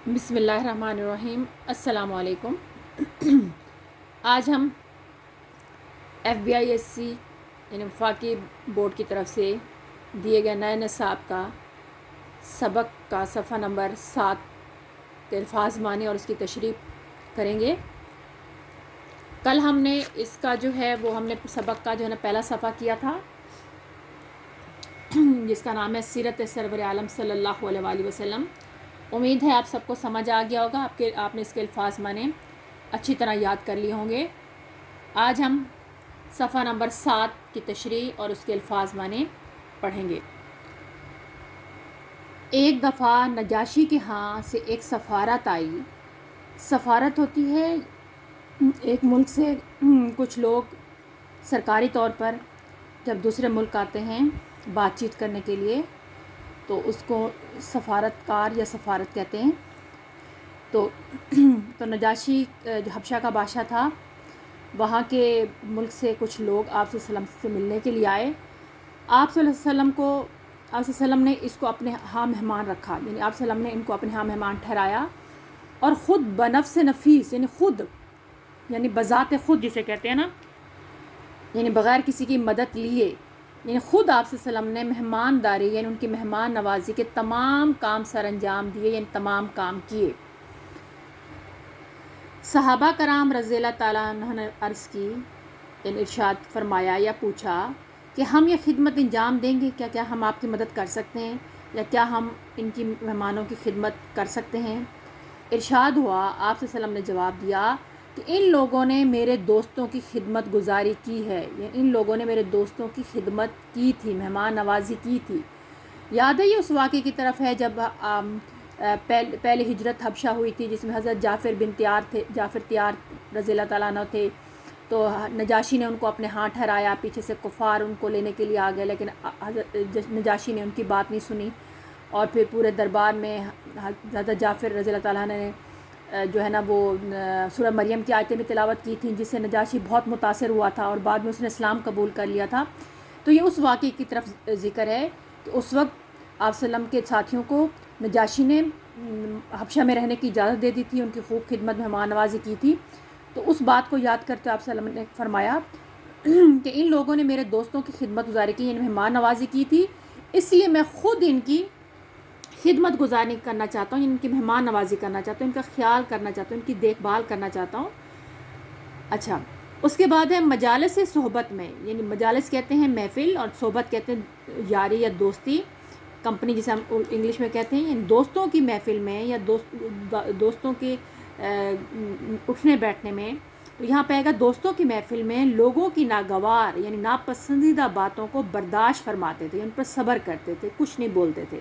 بسم اللہ الرحمن الرحیم۔ السلام علیکم۔ آج ہم FBISC یعنی وفاقی بورڈ کی طرف سے دیے گئے نئے نصاب کا سبق کا صفحہ نمبر 7 کے الفاظ معنی اور اس کی تشریح کریں گے۔ کل ہم نے اس کا جو ہے وہ ہم نے سبق کا جو ہے نا پہلا صفحہ کیا تھا، جس کا نام ہے سیرت سرور عالم صلی اللہ علیہ وآلہ وسلم۔ امید ہے آپ سب کو سمجھ آ گیا ہوگا، آپ نے اس کے الفاظ معنی اچھی طرح یاد کر لیے ہوں گے۔ آج ہم صفحہ نمبر 7 کی تشریح اور اس کے الفاظ معنی پڑھیں گے۔ ایک دفعہ نجاشی کے ہاں سے ایک سفارت آئی۔ سفارت ہوتی ہے ایک ملک سے کچھ لوگ سرکاری طور پر جب دوسرے ملک آتے ہیں بات چیت کرنے کے لیے تو اس کو سفارتکار یا سفارت کہتے ہیں۔ تو نجاشی جو حبشہ کا بادشاہ تھا، وہاں کے ملک سے کچھ لوگ آپ صلی اللہ علیہ وسلم سے ملنے کے لیے آئے۔ آپ صلی اللہ علیہ وسلم نے اس کو اپنے ہاں مہمان رکھا، یعنی آپ صلی اللہ علیہ وسلم نے ان کو اپنے ہاں مہمان ٹھہرایا اور خود بنفس نفیس یعنی خود یعنی بذات خود جسے کہتے ہیں نا، یعنی بغیر کسی کی مدد لیے، یعنی خود آپ صلی اللہ علیہ وسلم نے مہمانداری یعنی ان کی مہمان نوازی کے تمام کام سر انجام دیے، یعنی تمام کام کیے۔ صحابہ کرام رضی اللہ تعالیٰ عنہ نے عرض کی، یعنی ارشاد فرمایا یا پوچھا کہ ہم یہ خدمت انجام دیں گے، کیا ہم آپ کی مدد کر سکتے ہیں یا کیا ہم ان کی مہمانوں کی خدمت کر سکتے ہیں؟ ارشاد ہوا، آپ صلی اللہ علیہ وسلم نے جواب دیا کہ ان لوگوں نے میرے دوستوں کی خدمت گزاری کی ہے، یعنی ان لوگوں نے میرے دوستوں کی خدمت کی تھی، مہمان نوازی کی تھی۔ یاد ہے یہ اس واقعے کی طرف ہے جب پہلے ہجرت حبشہ ہوئی تھی، جس میں حضرت جعفر تیار رضی اللہ تعالیٰ عنہ تھے۔ تو نجاشی نے ان کو اپنے ہاں ٹھہرایا، پیچھے سے کفار ان کو لینے کے لیے آ گئے، لیکن نجاشی نے ان کی بات نہیں سنی اور پھر پورے دربار میں حضرت جعفر رضی اللہ تعالیٰ عنہ نے جو ہے نا وہ سورہ مریم کی آیتیں بھی تلاوت کی تھیں، جس سے نجاشی بہت متاثر ہوا تھا اور بعد میں اس نے اسلام قبول کر لیا تھا۔ تو یہ اس واقعے کی طرف ذکر ہے کہ اس وقت آپ صلی اللہ علیہ وسلم کے ساتھیوں کو نجاشی نے حبشہ میں رہنے کی اجازت دے دی تھی، ان کی خوب خدمت مہمان نوازی کی تھی۔ تو اس بات کو یاد کرتے آپ صلی اللہ علیہ وسلم نے فرمایا کہ ان لوگوں نے میرے دوستوں کی خدمت گزاری کی، یعنی مہمان نوازی کی تھی، اس لیے میں خود ان کی خدمت گزاری کرنا چاہتا ہوں، ان کی مہمان نوازی کرنا چاہتا ہوں، ان کا خیال کرنا چاہتا ہوں، ان کی دیکھ بھال کرنا چاہتا ہوں۔ اچھا، اس کے بعد ہے مجالس صحبت میں، یعنی مجالس کہتے ہیں محفل اور صحبت کہتے ہیں یاری یا دوستی، کمپنی جسے ہم انگلش میں کہتے ہیں۔ یعنی دوستوں کی محفل میں یا دوستوں کے اٹھنے بیٹھنے میں، تو یہاں پہ آئے گا دوستوں کی محفل میں لوگوں کی ناگوار یعنی ناپسندیدہ باتوں کو برداشت فرماتے تھے، ان پر صبر کرتے تھے، کچھ نہیں بولتے تھے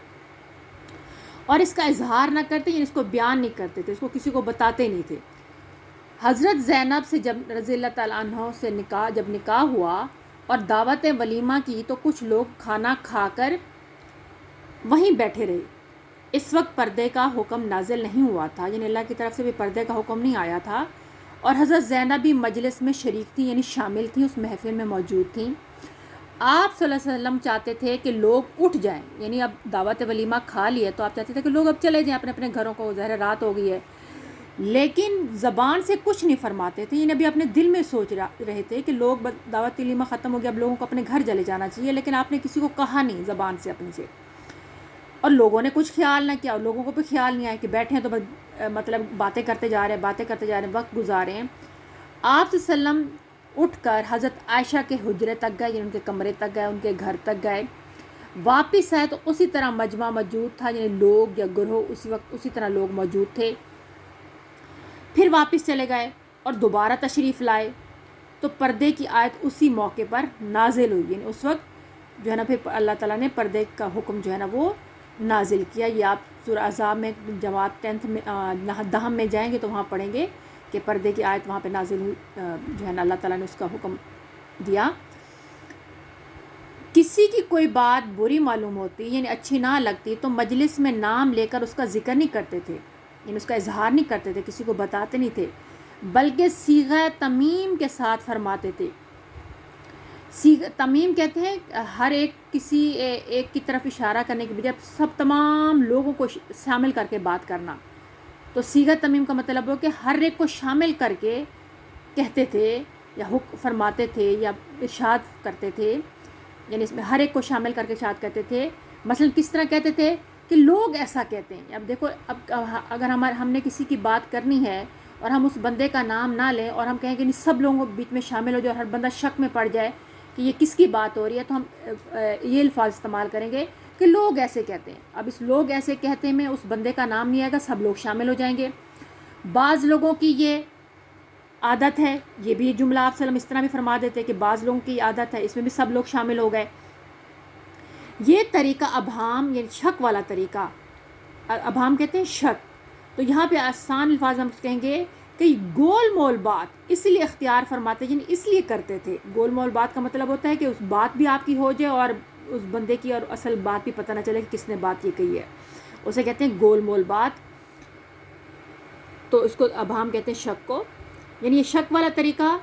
اور اس کا اظہار نہ کرتے، یعنی اس کو بیان نہیں کرتے تھے، اس کو کسی کو بتاتے نہیں تھے۔ حضرت زینب سے جب رضی اللہ تعالیٰ عنہ سے جب نکاح ہوا اور دعوت ولیمہ کی تو کچھ لوگ کھانا کھا کر وہیں بیٹھے رہے۔ اس وقت پردے کا حکم نازل نہیں ہوا تھا، یعنی اللہ کی طرف سے بھی پردے کا حکم نہیں آیا تھا، اور حضرت زینب بھی مجلس میں شریک تھیں، یعنی شامل تھیں، اس محفل میں موجود تھیں۔ آپ صلی اللہ علیہ وسلم چاہتے تھے کہ لوگ اٹھ جائیں، یعنی اب دعوت ولیمہ کھا لی ہے تو آپ چاہتے تھے کہ لوگ اب چلے جائیں اپنے اپنے گھروں کو، ظاہر رات ہو گئی ہے، لیکن زبان سے کچھ نہیں فرماتے تھے، یعنی ابھی اپنے دل میں سوچ رہے تھے کہ لوگ دعوت ولیمہ ختم ہو گیا، اب لوگوں کو اپنے گھر چلے جانا چاہیے، لیکن آپ نے کسی کو کہا نہیں زبان سے اپنے سے، اور لوگوں نے کچھ خیال نہ کیا، اور لوگوں کو بھی خیال نہیں آیا کہ بیٹھے ہیں تو مطلب باتیں کرتے جا رہے ہیں، وقت گزارے ہیں۔ آپ صلی اللہ علیہ وسلم اٹھ کر حضرت عائشہ کے حجرے تک گئے، یعنی ان کے کمرے تک گئے، ان کے گھر تک گئے، واپس آئے تو اسی طرح مجمع موجود تھا، یعنی لوگ یا گروہ اسی وقت اسی طرح لوگ موجود تھے۔ پھر واپس چلے گئے اور دوبارہ تشریف لائے تو پردے کی آیت اسی موقع پر نازل ہوئی، یعنی اس وقت جو ہے نا پھر اللہ تعالیٰ نے پردے کا حکم جو ہے نا وہ نازل کیا۔ یہ آپ سورہ احزاب میں جماعت 10 میں 10 میں جائیں گے تو وہاں پڑھیں گے کہ پردے کی آیت وہاں پہ نازل ہوئی، جو ہے نا اللہ تعالیٰ نے اس کا حکم دیا۔ کسی کی کوئی بات بری معلوم ہوتی یعنی اچھی نہ لگتی تو مجلس میں نام لے کر اس کا ذکر نہیں کرتے تھے، یعنی اس کا اظہار نہیں کرتے تھے، کسی کو بتاتے نہیں تھے، بلکہ صیغہ تمیم کے ساتھ فرماتے تھے۔ تمیم کہتے ہیں ہر کسی ایک کی طرف اشارہ کرنے کے بجائے تمام لوگوں کو شامل کر کے بات کرنا، تو صیغہ تمیم کا مطلب ہو کہ ہر ایک کو شامل کر کے کہتے تھے یا حکم فرماتے تھے یا ارشاد کرتے تھے، یعنی اس میں ہر ایک کو شامل کر کے ارشاد کرتے تھے۔ مثلا کس طرح کہتے تھے کہ لوگ ایسا کہتے ہیں۔ اب دیکھو، اب اگر ہم نے کسی کی بات کرنی ہے اور ہم اس بندے کا نام نہ لیں اور ہم کہیں کہ نہیں سب لوگوں کے بیچ میں شامل ہو جائے اور ہر بندہ شک میں پڑ جائے کہ یہ کس کی بات ہو رہی ہے، تو ہم یہ الفاظ استعمال کریں گے کہ لوگ ایسے کہتے ہیں۔ اب اس لوگ ایسے کہتے میں اس بندے کا نام نہیں آئے گا، سب لوگ شامل ہو جائیں گے۔ بعض لوگوں کی یہ عادت ہے، یہ بھی جملہ آپ وسلم اس طرح بھی فرما دیتے کہ بعض لوگوں کی عادت ہے، اس میں بھی سب لوگ شامل ہو گئے۔ یہ طریقہ ابہام یعنی شک والا طریقہ، ابہام کہتے ہیں شک، تو یہاں پہ آسان الفاظ ہم کہیں گے کہ گول مول بات اس لیے اختیار فرماتے یعنی اس لیے کرتے تھے۔ گول مول بات کا مطلب ہوتا ہے کہ اس بات بھی آپ کی ہو جائے اور اس بندے کی اور اصل بات بھی پتہ نہ چلے کہ کس نے بات یہ کہی ہے، اسے کہتے ہیں گول مول بات۔ تو اس کو ابہام کہتے ہیں شک کو، یعنی یہ شک والا طریقہ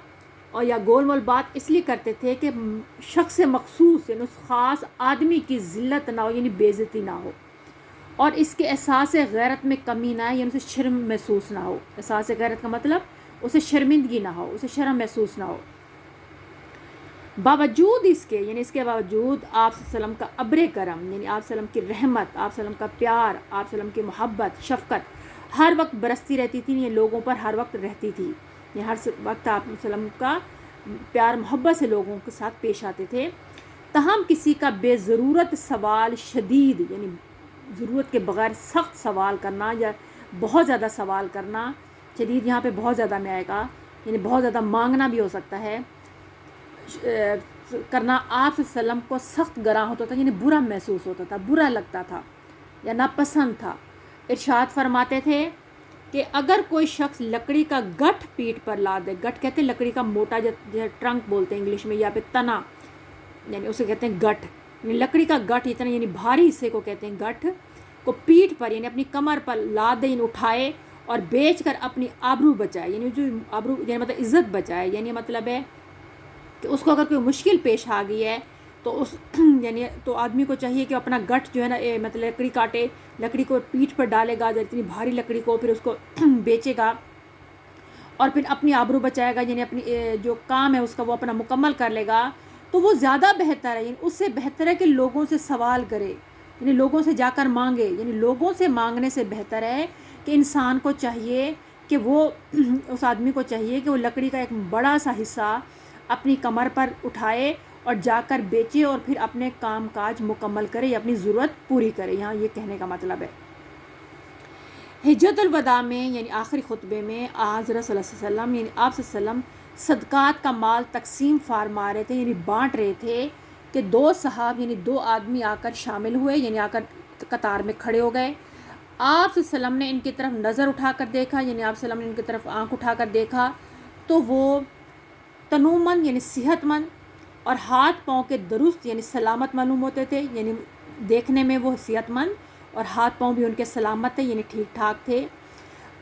اور یا گول مول بات اس لیے کرتے تھے کہ شخص مخصوص یعنی اس خاص آدمی کی ذلت نہ ہو، یعنی بے عزتی نہ ہو، اور اس کے احساس غیرت میں کمی نہ آئے، یعنی اسے شرم محسوس نہ ہو۔ احساس غیرت کا مطلب اسے شرمندگی نہ ہو، اسے شرم محسوس نہ ہو۔ باوجود اس کے یعنی اس کے باوجود آپ صلی اللہ علیہ وسلم کا ابر کرم یعنی آپ صلی اللہ علیہ وسلم کی رحمت، آپ صلی اللہ علیہ وسلم کا پیار، آپ صلی اللہ علیہ وسلم کی محبت، شفقت ہر وقت برستی رہتی تھی، یہ لوگوں پر ہر وقت رہتی تھی، یہ ہر وقت آپ صلی اللہ علیہ وسلم کا پیار محبت سے لوگوں کے ساتھ پیش آتے تھے۔ تاہم کسی کا بے ضرورت سوال شدید یعنی ضرورت کے بغیر سخت سوال کرنا یا بہت زیادہ سوال کرنا، شدید یہاں پہ بہت زیادہ میں آئے گا، یعنی بہت زیادہ مانگنا بھی ہو سکتا ہے، کرنا آپ صلی اللہ علیہ وسلم کو سخت گراں ہوتا تھا، یعنی برا محسوس ہوتا تھا، برا لگتا تھا یا ناپسند تھا۔ ارشاد فرماتے تھے کہ اگر کوئی شخص لکڑی کا گٹھ پیٹھ پر لا دے، گٹھ کہتے ہیں لکڑی کا موٹا جو ٹرنک بولتے ہیں انگلش میں، یا پھر تنا، یعنی اسے کہتے ہیں گٹھ، یعنی لکڑی کا گٹھ اتنا یعنی بھاری حصے کو کہتے ہیں گٹھ، کو پیٹھ پر یعنی اپنی کمر پر لا دے، یعنی اٹھائے اور بیچ کر اپنی آبرو بچائے، یعنی جو آبرو یعنی مطلب عزت بچائے، یعنی مطلب ہے کہ اس کو اگر کوئی مشکل پیش آ گئی ہے تو اس یعنی تو آدمی کو چاہیے کہ اپنا گٹھ جو ہے نا مطلب لکڑی کاٹے، لکڑی کو پیٹھ پر ڈالے گا اتنی بھاری لکڑی کو، پھر اس کو بیچے گا اور پھر اپنی آبرو بچائے گا، یعنی اپنی جو کام ہے اس کا وہ اپنا مکمل کر لے گا، تو وہ زیادہ بہتر ہے، یعنی اس سے بہتر ہے کہ لوگوں سے سوال کرے، یعنی لوگوں سے جا کر مانگے، یعنی لوگوں سے مانگنے سے بہتر ہے کہ انسان کو چاہیے کہ وہ اس آدمی کو چاہیے کہ وہ لکڑی کا ایک بڑا سا حصہ اپنی کمر پر اٹھائے اور جا کر بیچے اور پھر اپنے کام کاج مکمل کرے یا اپنی ضرورت پوری کرے۔ یہاں یہ کہنے کا مطلب ہے۔ حجۃ الوداع میں یعنی آخری خطبے میں حضرت صلی اللہ علیہ وسلم یعنی آپ صلی اللہ علیہ وسلم صدقات کا مال تقسیم فرما رہے تھے، یعنی بانٹ رہے تھے کہ دو صحاب یعنی دو آدمی آ کر شامل ہوئے، یعنی آ کر قطار میں کھڑے ہو گئے۔ آپ صلی اللہ علیہ وسلم نے ان کی طرف نظر اٹھا کر دیکھا، یعنی آپ صلی اللہ علیہ وسلم نے ان کی طرف آنکھ اٹھا کر دیکھا تو وہ تنومند یعنی صحت مند اور ہاتھ پاؤں کے درست یعنی سلامت معلوم ہوتے تھے، یعنی دیکھنے میں وہ صحت مند اور ہاتھ پاؤں بھی ان کے سلامت تھے، یعنی ٹھیک ٹھاک تھے۔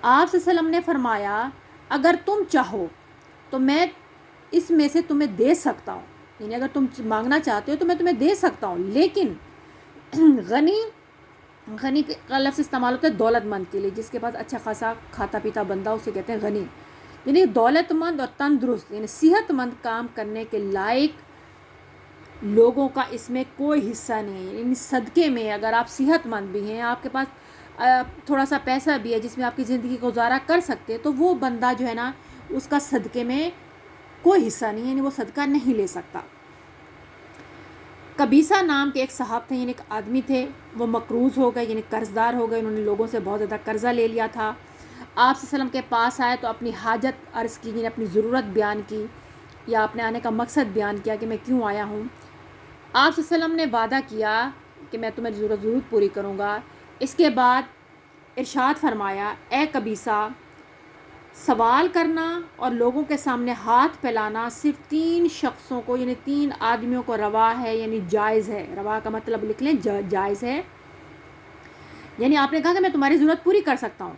آپ صلی اللہ علیہ وسلم نے فرمایا اگر تم چاہو تو میں اس میں سے تمہیں دے سکتا ہوں، یعنی اگر تم مانگنا چاہتے ہو تو میں تمہیں دے سکتا ہوں، لیکن غنی کا لفظ استعمال ہوتا ہے دولت مند کے لیے، جس کے پاس اچھا خاصا کھاتا پیتا بندہ اسے کہتے ہیں غنی، یعنی دولت مند اور تندرست یعنی صحت مند کام کرنے کے لائق لوگوں کا اس میں کوئی حصہ نہیں ہے۔ یعنی صدقے میں اگر آپ صحت مند بھی ہیں، آپ کے پاس تھوڑا سا پیسہ بھی ہے جس میں آپ کی زندگی کو گزارا کر سکتے، تو وہ بندہ جو ہے نا اس کا صدقے میں کوئی حصہ نہیں ہے، یعنی وہ صدقہ نہیں لے سکتا۔ قبیصہ نام کے ایک صاحب تھے، یعنی ایک آدمی تھے، وہ مقروض ہو گئے یعنی قرض دار ہو گئے، انہوں نے لوگوں سے بہت زیادہ قرضہ لے لیا تھا۔ آپ صلی اللہ علیہ وسلم کے پاس آئے تو اپنی حاجت عرض کی، یعنی اپنی ضرورت بیان کی یا اپنے آنے کا مقصد بیان کیا کہ میں کیوں آیا ہوں۔ آپ صلی اللہ علیہ وسلم نے وعدہ کیا کہ میں تمہیں ضرور پوری کروں گا۔ اس کے بعد ارشاد فرمایا اے قبیصہ، سوال کرنا اور لوگوں کے سامنے ہاتھ پھیلانا صرف 3 شخصوں کو یعنی 3 آدمیوں کو روا ہے، یعنی جائز ہے۔ روا کا مطلب لکھ لیں جائز ہے، یعنی آپ نے کہا کہ میں تمہاری ضرورت پوری کر سکتا ہوں،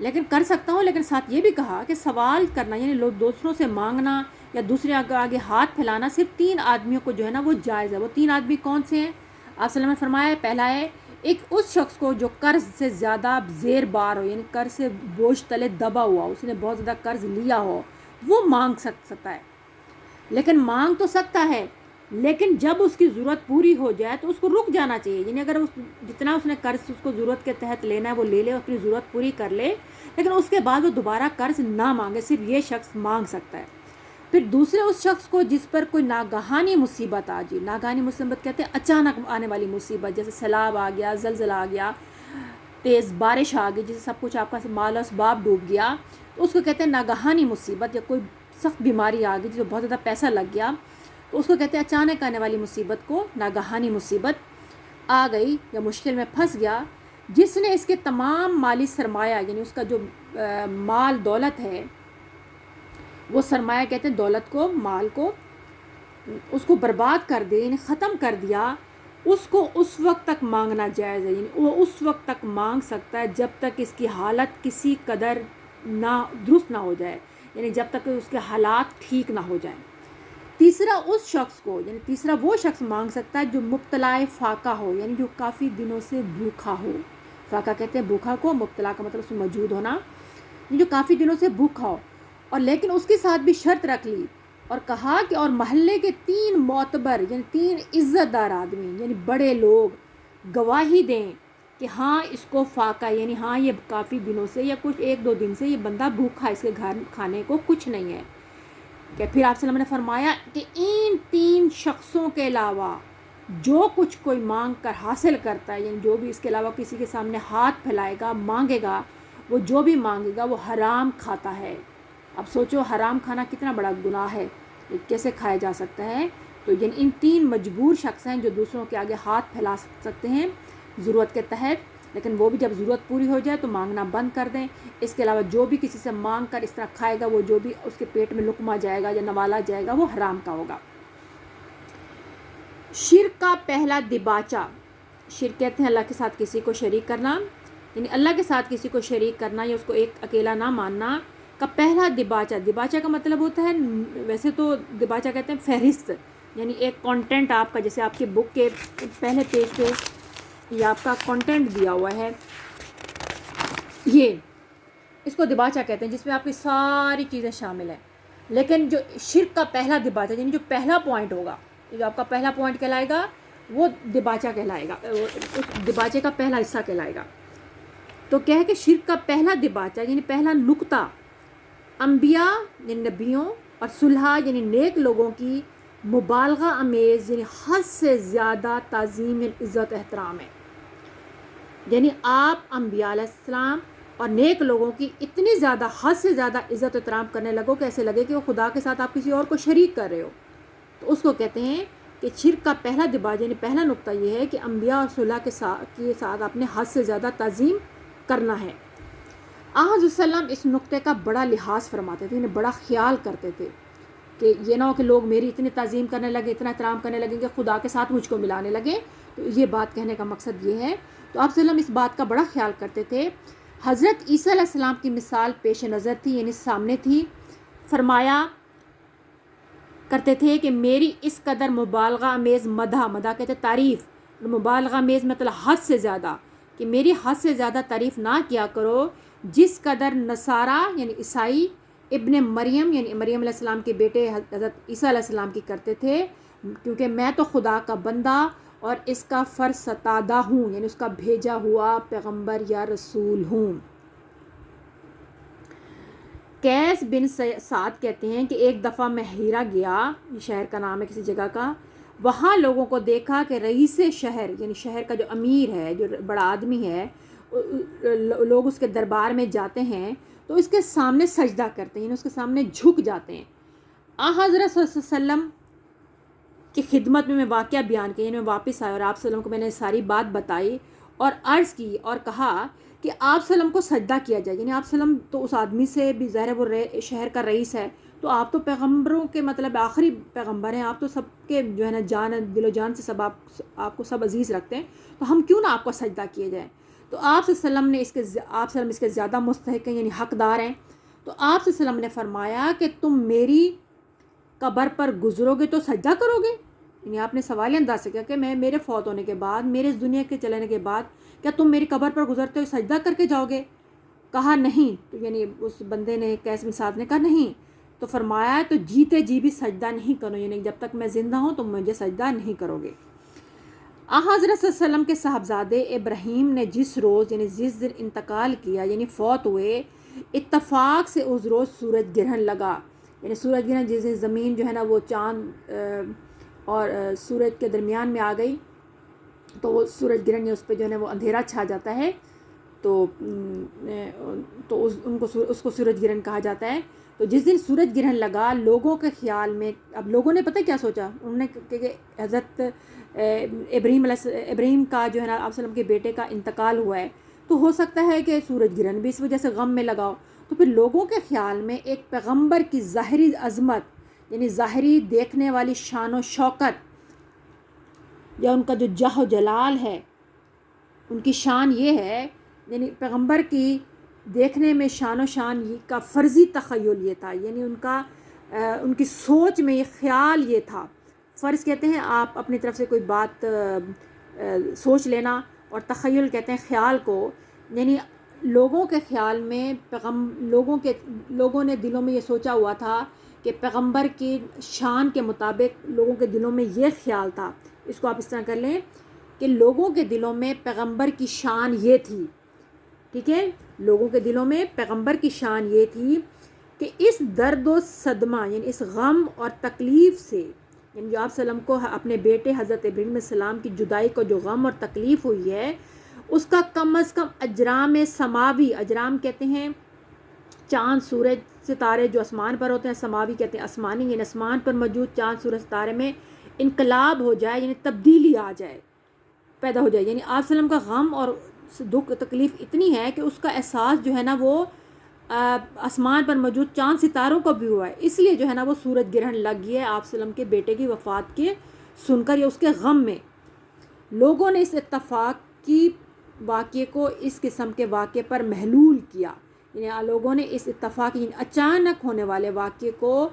لیکن ساتھ یہ بھی کہا کہ سوال کرنا یعنی لوگ دوسروں سے مانگنا یا دوسرے آگے ہاتھ پھیلانا صرف 3 آدمیوں کو جو ہے نا وہ جائز ہے۔ وہ 3 آدمی کون سے ہیں؟ آپ صلی اللہ علیہ وسلم نے فرمایا پہلا ہے ایک اس شخص کو جو قرض سے زیادہ زیر بار ہو، یعنی قرض سے بوجھ تلے دبا ہوا، اس نے بہت زیادہ قرض لیا ہو، وہ مانگ سکتا ہے. لیکن مانگ تو سکتا ہے، لیکن جب اس کی ضرورت پوری ہو جائے تو اس کو رک جانا چاہیے. یعنی اگر جتنا اس نے قرض اس کو ضرورت کے تحت لینا ہے وہ لے لے، اپنی ضرورت پوری کر لے، لیکن اس کے بعد وہ دوبارہ قرض نہ مانگے. صرف یہ شخص مانگ سکتا ہے. پھر دوسرے اس شخص کو جس پر کوئی ناگہانی مصیبت آ جائے. ناگہانی مصیبت کہتے ہیں اچانک آنے والی مصیبت، جیسے سیلاب آ گیا، زلزلہ آ گیا، تیز بارش آ گئی، جسے سب کچھ آپ کا مال و اسباب ڈوب گیا، تو اس کو کہتے ہیں ناگہانی مصیبت. یا کوئی سخت بیماری آ گئی جو بہت زیادہ پیسہ لگ گیا، تو اس کو کہتے ہیں اچانک آنے والی مصیبت کو ناگہانی مصیبت آ گئی یا مشکل میں پھنس گیا. جس نے اس کے تمام مالی سرمایہ، یعنی اس کا جو مال دولت ہے، وہ سرمایہ کہتے ہیں دولت کو، مال کو، اس کو برباد کر دے، یعنی ختم کر دیا، اس کو اس وقت تک مانگنا جائز ہے. یعنی وہ اس وقت تک مانگ سکتا ہے جب تک اس کی حالت کسی قدر نہ درست نہ ہو جائے، یعنی جب تک اس کے حالات ٹھیک نہ ہو جائیں. تیسرا اس شخص کو، یعنی تیسرا وہ شخص مانگ سکتا ہے جو مبتلا فاقہ ہو، یعنی جو کافی دنوں سے بھوکا ہو. فاقہ کہتے ہیں بھوکا کو، مبتلا کا مطلب اس میں موجود ہونا، جو کافی دنوں سے بھوکا ہو، اور لیکن اس کے ساتھ بھی شرط رکھ لی اور کہا کہ اور محلے کے 3 معتبر، یعنی 3 عزت دار آدمی، یعنی بڑے لوگ گواہی دیں کہ ہاں اس کو فاقہ، یعنی ہاں یہ کافی دنوں سے یا کچھ 1-2 دن سے یہ بندہ بھوکا ہے، اس کے گھر کھانے کو کچھ نہیں ہے. کہ پھر آپ صلی اللہ علیہ وسلم نے فرمایا کہ ان 3 شخصوں کے علاوہ جو کچھ کوئی مانگ کر حاصل کرتا ہے، یعنی جو بھی اس کے علاوہ کسی کے سامنے ہاتھ پھیلائے گا، مانگے گا، وہ جو بھی مانگے گا وہ حرام کھاتا ہے. اب سوچو حرام کھانا کتنا بڑا گناہ ہے، یہ کیسے کھایا جا سکتا ہے. تو یعنی ان 3 مجبور شخص ہیں جو دوسروں کے آگے ہاتھ پھیلا سکتے ہیں ضرورت کے تحت، لیکن وہ بھی جب ضرورت پوری ہو جائے تو مانگنا بند کر دیں. اس کے علاوہ جو بھی کسی سے مانگ کر اس طرح کھائے گا، وہ جو بھی اس کے پیٹ میں لقمہ جائے گا یا نوالا جائے گا وہ حرام کا ہوگا. شرک کا پہلا دباچہ. شرک کہتے ہیں اللہ کے ساتھ کسی کو شریک کرنا، یعنی اللہ کے ساتھ کسی کو شریک کرنا یا اس کو ایک اکیلا نہ ماننا کا پہلا دباچہ. دباچہ کا مطلب ہوتا ہے، ویسے تو دباچہ کہتے ہیں فہرست، یعنی ایک کانٹینٹ آپ کا، جیسے آپ کی بک کے پہلے پیج پہ یہ آپ کا کانٹینٹ دیا ہوا ہے، یہ اس کو دباچہ کہتے ہیں جس میں آپ کی ساری چیزیں شامل ہیں. لیکن جو شرک کا پہلا دباچہ، یعنی جو پہلا پوائنٹ ہوگا، جو آپ کا پہلا پوائنٹ کہلائے گا وہ دباچہ کہلائے گا، اس دباچے کا پہلا حصہ کہلائے گا. تو کیا ہے کہ شرک کا پہلا دباچہ یعنی پہلا نقطہ انبیاء یعنی نبیوں اور صلحاء یعنی نیک لوگوں کی مبالغہ امیز یعنی حد سے زیادہ تعظیم عزت احترام ہے. یعنی آپ انبیاء علیہ السلام اور نیک لوگوں کی اتنی زیادہ حد سے زیادہ عزت احترام کرنے لگو کہ ایسے لگے کہ وہ خدا کے ساتھ آپ کسی اور کو شریک کر رہے ہو. تو اس کو کہتے ہیں کہ شرک کا پہلا دباچہ یعنی پہلا نقطہ یہ ہے کہ انبیاء اور صلحاء کے ساتھ آپ نے حد سے زیادہ تعظیم کرنا ہے. آج وسلم اس نقطے کا بڑا لحاظ فرماتے تھے، انہیں بڑا خیال کرتے تھے کہ یہ نہ ہو کہ لوگ میری اتنی تعظیم کرنے لگے، اتنا احترام کرنے لگیں کہ خدا کے ساتھ مجھ کو ملانے لگے. تو یہ بات کہنے کا مقصد یہ ہے. تو آپ وسلم اس بات کا بڑا خیال کرتے تھے. حضرت عیسیٰ علیہ السلام کی مثال پیش نظر تھی، یعنی سامنے تھی. فرمایا کرتے تھے کہ میری اس قدر مبالغہ امیز مدح کہتے تعریف، مبالغہ امیز مطلب حد سے زیادہ، کہ میری حد سے زیادہ تعریف نہ کیا کرو جس قدر نصارہ یعنی عیسائی ابن مریم یعنی مریم علیہ السلام کے بیٹے حضرت عیسیٰ علیہ السلام کی کرتے تھے، کیونکہ میں تو خدا کا بندہ اور اس کا فرستادہ ہوں، یعنی اس کا بھیجا ہوا پیغمبر یا رسول ہوں. قیس بن سعد کہتے ہیں کہ ایک دفعہ میں ہیرا گیا، یہ شہر کا نام ہے کسی جگہ کا، وہاں لوگوں کو دیکھا کہ رئیس شہر یعنی شہر کا جو امیر ہے، جو بڑا آدمی ہے، لوگ اس کے دربار میں جاتے ہیں تو اس کے سامنے سجدہ کرتے ہیں، یعنی اس کے سامنے جھک جاتے ہیں. حضرت صلی اللہ علیہ وسلم کی خدمت میں واقعہ بیان کیا، یعنی میں واپس آیا اور آپ صلی اللہ علیہ وسلم کو میں نے ساری بات بتائی اور عرض کی اور کہا کہ آپ صلی اللہ علیہ وسلم کو سجدہ کیا جائے. یعنی آپ صلی اللہ علیہ وسلم تو اس آدمی سے بھی ظاہر ہے وہ شہر کا رئیس ہے، تو آپ تو پیغمبروں کے مطلب آخری پیغمبر ہیں، آپ تو سب کے جو ہے نا جان دل و جان سے سب آپ کو سب عزیز رکھتے ہیں، تو ہم کیوں نہ آپ کو سجدہ کیے جائیں. تو آپ صلی اللہ علیہ وسلم نے آپ صلی اللہ علیہ وسلم اس کے زیادہ مستحق ہیں، یعنی حقدار ہیں. تو آپ صلی اللہ علیہ وسلم نے فرمایا کہ تم میری قبر پر گزرو گے تو سجدہ کرو گے. یعنی آپ نے سوالیہ انداز سے کیا کہ میں میرے فوت ہونے کے بعد، میرے اس دنیا کے چلنے کے بعد کیا تم میری قبر پر گزرتے ہوئے سجدہ کر کے جاؤ گے؟ کہا نہیں. تو یعنی اس بندے نے، قیس بن سعد نے کہا نہیں. تو فرمایا تو جیتے جی بھی سجدہ نہیں کرو، یعنی جب تک میں زندہ ہوں تم مجھے سجدہ نہیں کرو گے. حضرت صلی اللہ علیہ وسلم کے صاحبزادے ابراہیم نے جس روز یعنی جس دن انتقال کیا یعنی فوت ہوئے، اتفاق سے اس روز سورج گرہن لگا. یعنی سورج گرہن جس دن زمین جو ہے نا وہ چاند اور سورج کے درمیان میں آ گئی، تو وہ سورج گرہن اس پہ جو ہے نا وہ اندھیرا چھا جاتا ہے، تو اس کو سورج گرہن کہا جاتا ہے. تو جس دن سورج گرہن لگا، لوگوں کے خیال میں، اب لوگوں نے پتہ کیا سوچا، انہوں نے کہ حضرت ابراہیم کا جو ہے نا آپ وسلم کے بیٹے کا انتقال ہوا ہے، تو ہو سکتا ہے کہ سورج گرہن بھی اس وجہ سے غم میں لگاؤ. تو پھر لوگوں کے خیال میں ایک پیغمبر کی ظاہری عظمت یعنی ظاہری دیکھنے والی شان و شوکت یا ان کا جو جاہ و جلال ہے، ان کی شان یہ ہے، یعنی پیغمبر کی دیکھنے میں شان و شان کا فرضی تخیل یہ تھا، یعنی ان کی سوچ میں یہ خیال یہ تھا. فرض کہتے ہیں آپ اپنی طرف سے کوئی بات سوچ لینا، اور تخیل کہتے ہیں خیال کو. یعنی لوگوں کے خیال میں لوگوں نے دلوں میں یہ سوچا ہوا تھا کہ پیغمبر کی شان کے مطابق لوگوں کے دلوں میں یہ خیال تھا. اس کو آپ اس طرح کر لیں کہ لوگوں کے دلوں میں پیغمبر کی شان یہ تھی، ٹھیک ہے، لوگوں کے دلوں میں پیغمبر کی شان یہ تھی کہ اس درد و صدمہ یعنی اس غم اور تکلیف سے، یعنی جو آپ وسلم کو اپنے بیٹے حضرت ابراہیم علیہ السلام کی جدائی کو جو غم اور تکلیف ہوئی ہے، اس کا کم از کم اجرام سماوی، اجرام کہتے ہیں چاند سورج ستارے جو آسمان پر ہوتے ہیں، سماوی کہتے ہیں آسمانی، یعنی آسمان پر موجود چاند سورج ستارے میں انقلاب ہو جائے، یعنی تبدیلی آ جائے، پیدا ہو جائے. یعنی آپ وسلم کا غم اور دکھ تکلیف اتنی ہے کہ اس کا احساس جو ہے نا وہ آسمان پر موجود چاند ستاروں کو بھی ہوا ہے. اس لیے جو ہے نا وہ سورج گرہن لگ گیا ہے آپ وسلم کے بیٹے کی وفات کے سن کر یا اس کے غم میں. لوگوں نے اس اتفاق کی واقعے کو اس قسم کے واقعے پر محلول کیا، یعنی لوگوں نے اس اتفاق یعنی اچانک ہونے والے واقعے کو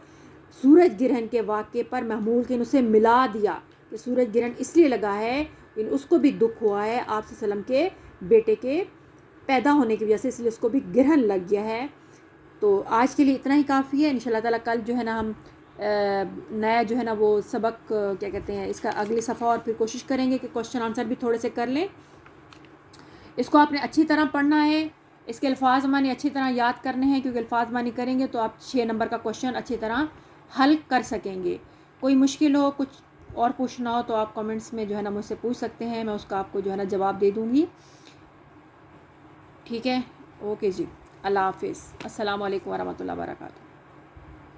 سورج گرہن کے واقعے پر محمول کے اسے ملا دیا کہ سورج گرہن اس لیے لگا ہے، یعنی اس کو بھی دکھ ہوا ہے آپ صلی اللہ علیہ وسلم کے بیٹے کے پیدا ہونے کی وجہ سے، اس لیے اس کو بھی گرہن لگ گیا ہے. تو آج کے لیے اتنا ہی کافی ہے. انشاءاللہ تعالیٰ کل جو ہے نا ہم نیا جو ہے نا وہ سبق کیا کہتے ہیں اس کا اگلی صفحہ اور پھر کوشش کریں گے کہ کوشچن آنسر بھی تھوڑے سے کر لیں. اس کو آپ نے اچھی طرح پڑھنا ہے، اس کے الفاظ معنی اچھی طرح یاد کرنے ہیں، کیونکہ الفاظ معنی کریں گے تو آپ 6 نمبر کا کوشچن اچھی طرح حل کر سکیں گے. کوئی مشکل ہو، کچھ اور پوچھنا ہو تو آپ کمنٹس میں جو ہے نا مجھ سے پوچھ سکتے ہیں، میں اس کا آپ کو جو ہے نا جواب دے دوں گی. ٹھیک ہے، اوکے جی، اللہ حافظ، السلام علیکم ورحمۃ اللہ وبرکاتہ.